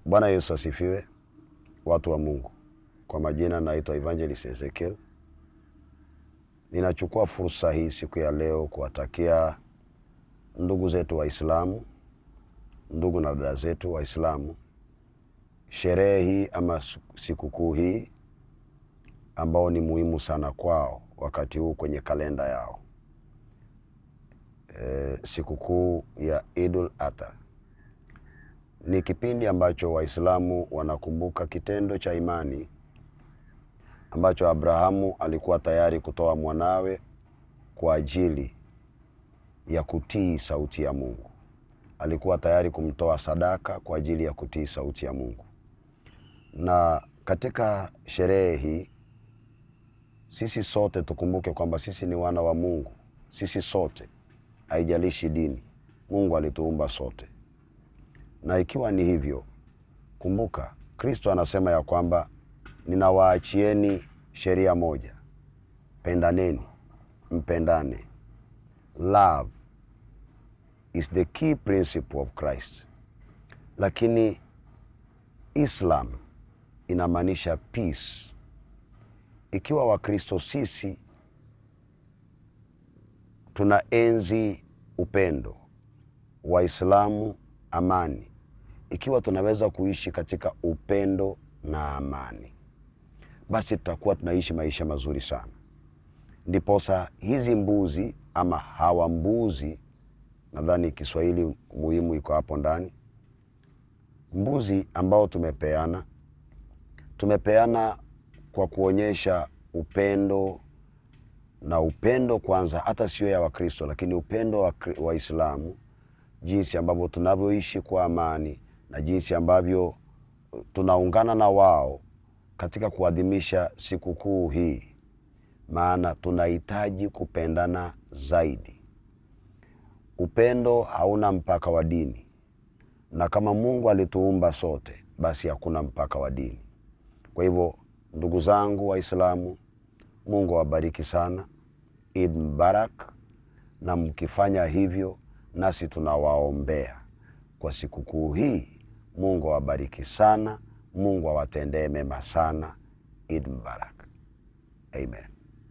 Bwana Yesu asifiwe, watu wa Mungu. Kwa majina naitwa Evangelist Ezekiel. Ninachukua fursa hii siku ya leo kuwatakia ndugu zetu Waislamu, ndugu na dada zetu Waislamu, sherehe hii ama sikukuu hii ambao ni muhimu sana kwao wakati huu kwenye kalenda yao. Sikukuu ya Idul Adha ni kipindi ambacho Waislamu wanakumbuka kitendo cha imani ambacho Abrahamu alikuwa tayari kutoa mwanawe kwa ajili ya kutii sauti ya Mungu. Alikuwa tayari kumtoa sadaka kwa ajili ya kutii sauti ya Mungu. Na katika sherehe hii sisi sote tukumbuke kwamba sisi ni wana wa Mungu. Sisi sote, haijalishi dini, Mungu alituumba sote. Na ikiwa ni hivyo, kumbuka Kristo anasema ya kwamba ninawaachieni sheria moja: pendaneni, mpendane. Love is the key principle of Christ. Lakini Islam inamaanisha peace. Ikiwa Wakristo sisi tunaenzi upendo, Waislamu amani, ikiwa tunaweza kuishi katika upendo na amani, basi tutakuwa tunaishi maisha mazuri sana. Ndiposa hizi mbuzi ama hawa mbuzi, nadhani Kiswahili muhimu iko hapo ndani, mbuzi ambao tumepeana kwa kuonyesha upendo, na upendo kwanza hata sio ya Wakristo lakini upendo wa Waislamu, jinsi ambavyo tunavyoishi kwa amani na jinsi ambavyo tunaungana na wao katika kuadhimisha sikukuu hii. Maana tunahitaji kupendana zaidi. Upendo hauna mpaka wa dini, na kama Mungu alituumba sote, basi hakuna mpaka wa dini. Kwa hivyo ndugu zangu Waislamu, Mungu awabariki sana. Eid Mubarak. Na mkifanya hivyo, nasi tunawaombea kwa sikukuu hii. Mungu awabariki sana, Mungu awatendee mema sana. Eid Mubarak. Amen.